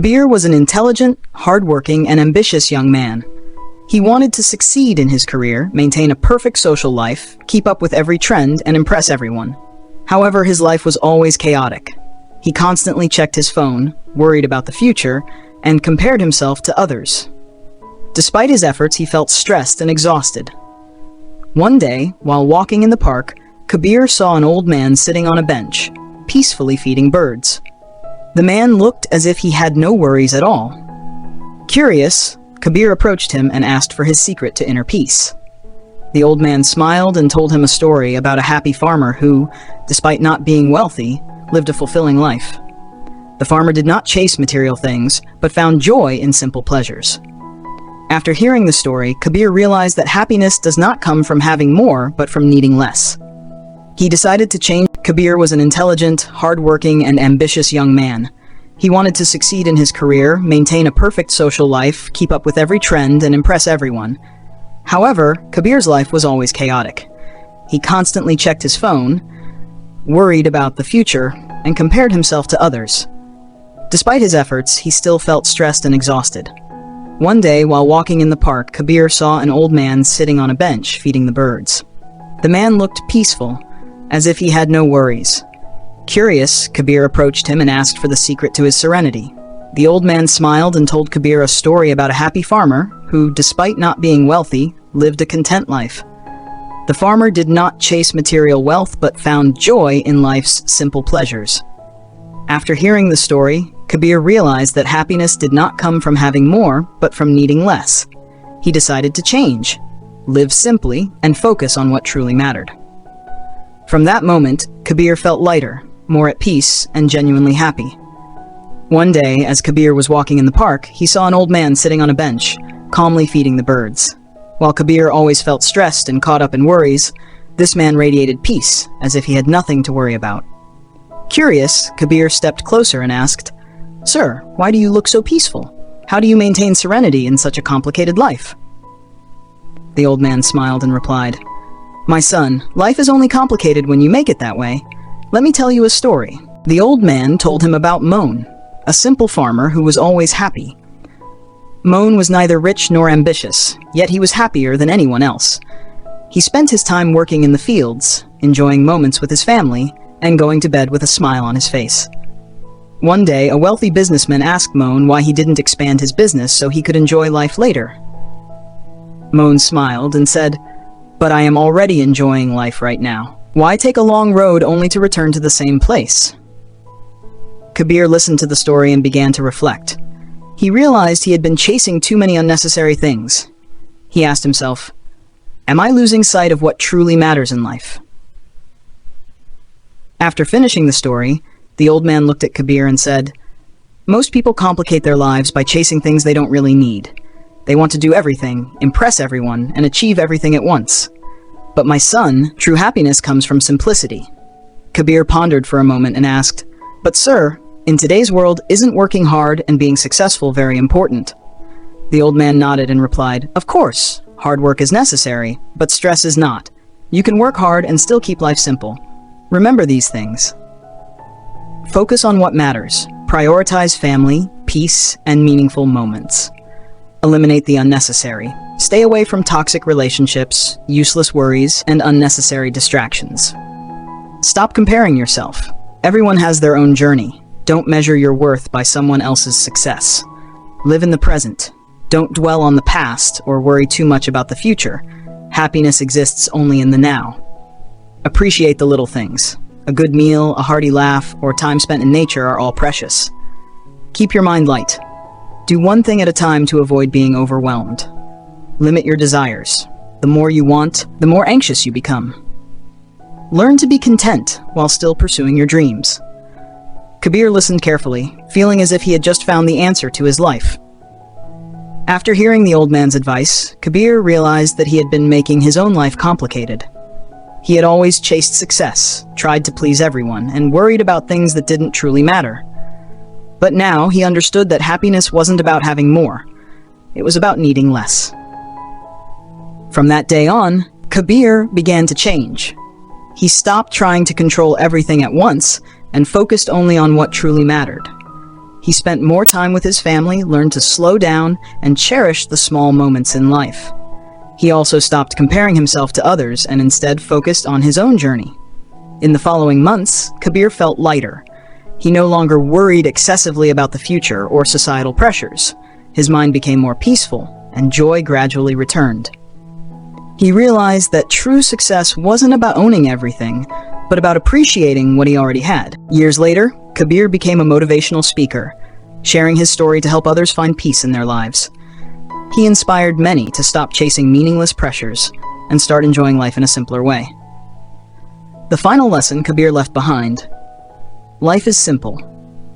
Kabir was an intelligent, hardworking, and ambitious young man. He wanted to succeed in his career, maintain a perfect social life, keep up with every trend, and impress everyone. However, his life was always chaotic. He constantly checked his phone, worried about the future, and compared himself to others. Despite his efforts, he felt stressed and exhausted. One day, while walking in the park, Kabir saw an old man sitting on a bench, peacefully feeding birds. The man looked as if he had no worries at all. Curious, Kabir approached him and asked for his secret to inner peace. The old man smiled and told him a story about a happy farmer who, despite not being wealthy, lived a fulfilling life. The farmer did not chase material things, but found joy in simple pleasures. After hearing the story, Kabir realized that happiness does not come from having more, but from needing less. He decided to change. Kabir was an intelligent, hardworking, and ambitious young man. He wanted to succeed in his career, maintain a perfect social life, keep up with every trend, and impress everyone. However, Kabir's life was always chaotic. He constantly checked his phone, worried about the future, and compared himself to others. Despite his efforts, he still felt stressed and exhausted. One day, while walking in the park, Kabir saw an old man sitting on a bench, feeding the birds. The man looked peaceful, as if he had no worries. Curious, Kabir approached him and asked for the secret to his serenity. The old man smiled and told Kabir a story about a happy farmer who, despite not being wealthy, lived a content life. The farmer did not chase material wealth but found joy in life's simple pleasures. After hearing the story, Kabir realized that happiness did not come from having more, but from needing less. He decided to change, live simply, and focus on what truly mattered. From that moment, Kabir felt lighter, more at peace, and genuinely happy. One day, as Kabir was walking in the park, he saw an old man sitting on a bench, calmly feeding the birds. While Kabir always felt stressed and caught up in worries, this man radiated peace, as if he had nothing to worry about. Curious, Kabir stepped closer and asked, "Sir, why do you look so peaceful? How do you maintain serenity in such a complicated life?" The old man smiled and replied, "My son, life is only complicated when you make it that way. Let me tell you a story." The old man told him about Moan, a simple farmer who was always happy. Moan was neither rich nor ambitious, yet he was happier than anyone else. He spent his time working in the fields, enjoying moments with his family, and going to bed with a smile on his face. One day, a wealthy businessman asked Moan why he didn't expand his business so he could enjoy life later. Moan smiled and said, "But I am already enjoying life right now. Why take a long road only to return to the same place?" Kabir listened to the story and began to reflect. He realized he had been chasing too many unnecessary things. He asked himself, "Am I losing sight of what truly matters in life?" After finishing the story, the old man looked at Kabir and said, "Most people complicate their lives by chasing things they don't really need. They want to do everything, impress everyone, and achieve everything at once. But my son, true happiness comes from simplicity." Kabir pondered for a moment and asked, "But sir, in today's world, isn't working hard and being successful very important?" The old man nodded and replied, "Of course, hard work is necessary, but stress is not. You can work hard and still keep life simple. Remember these things. Focus on what matters. Prioritize family, peace, and meaningful moments. Eliminate the unnecessary. Stay away from toxic relationships, useless worries, and unnecessary distractions. Stop comparing yourself. Everyone has their own journey. Don't measure your worth by someone else's success. Live in the present. Don't dwell on the past or worry too much about the future. Happiness exists only in the now. Appreciate the little things. A good meal, a hearty laugh, or time spent in nature are all precious. Keep your mind light. Do one thing at a time to avoid being overwhelmed. Limit your desires. The more you want, the more anxious you become. Learn to be content while still pursuing your dreams." Kabir listened carefully, feeling as if he had just found the answer to his life. After hearing the old man's advice, Kabir realized that he had been making his own life complicated. He had always chased success, tried to please everyone, and worried about things that didn't truly matter. But now he understood that happiness wasn't about having more. It was about needing less. From that day on, Kabir began to change. He stopped trying to control everything at once and focused only on what truly mattered. He spent more time with his family, learned to slow down, and cherish the small moments in life. He also stopped comparing himself to others and instead focused on his own journey. In the following months, Kabir felt lighter. He no longer worried excessively about the future or societal pressures. His mind became more peaceful, and joy gradually returned. He realized that true success wasn't about owning everything, but about appreciating what he already had. Years later, Kabir became a motivational speaker, sharing his story to help others find peace in their lives. He inspired many to stop chasing meaningless pressures and start enjoying life in a simpler way. The final lesson Kabir left behind: life is simple.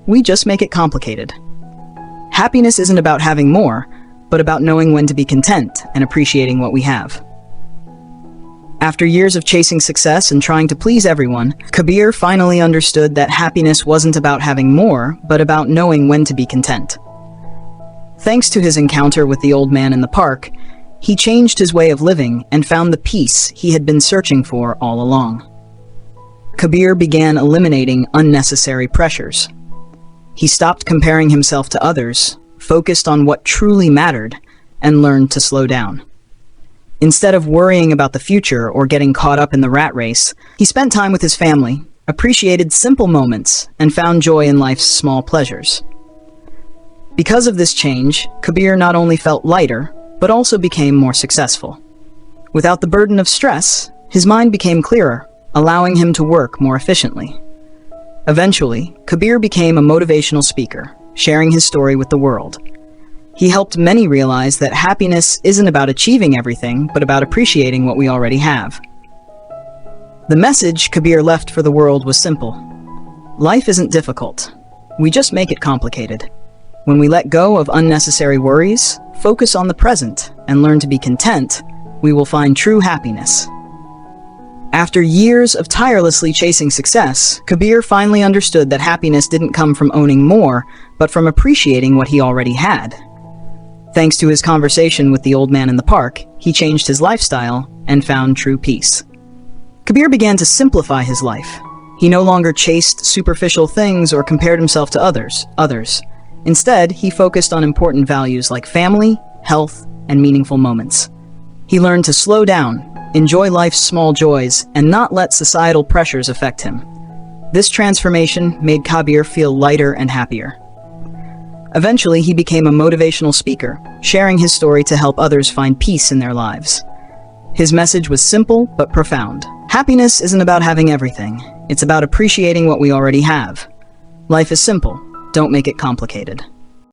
We just make it complicated. Happiness isn't about having more, but about knowing when to be content and appreciating what we have. After years of chasing success and trying to please everyone, Kabir finally understood that happiness wasn't about having more, but about knowing when to be content. Thanks to his encounter with the old man in the park, he changed his way of living and found the peace he had been searching for all along. Kabir began eliminating unnecessary pressures. He stopped comparing himself to others, focused on what truly mattered, and learned to slow down. Instead of worrying about the future or getting caught up in the rat race, he spent time with his family, appreciated simple moments, and found joy in life's small pleasures. Because of this change, Kabir not only felt lighter, but also became more successful. Without the burden of stress, his mind became clearer, allowing him to work more efficiently. Eventually, Kabir became a motivational speaker, sharing his story with the world. He helped many realize that happiness isn't about achieving everything, but about appreciating what we already have. The message Kabir left for the world was simple. Life isn't difficult. We just make it complicated. When we let go of unnecessary worries, focus on the present, and learn to be content, we will find true happiness. After years of tirelessly chasing success, Kabir finally understood that happiness didn't come from owning more, but from appreciating what he already had. Thanks to his conversation with the old man in the park, he changed his lifestyle and found true peace. Kabir began to simplify his life. He no longer chased superficial things or compared himself to others. Instead, he focused on important values like family, health, and meaningful moments. He learned to slow down, enjoy life's small joys, and not let societal pressures affect him. This transformation made Kabir feel lighter and happier. Eventually, he became a motivational speaker, sharing his story to help others find peace in their lives. His message was simple but profound. Happiness isn't about having everything. It's about appreciating what we already have. Life is simple. Don't make it complicated.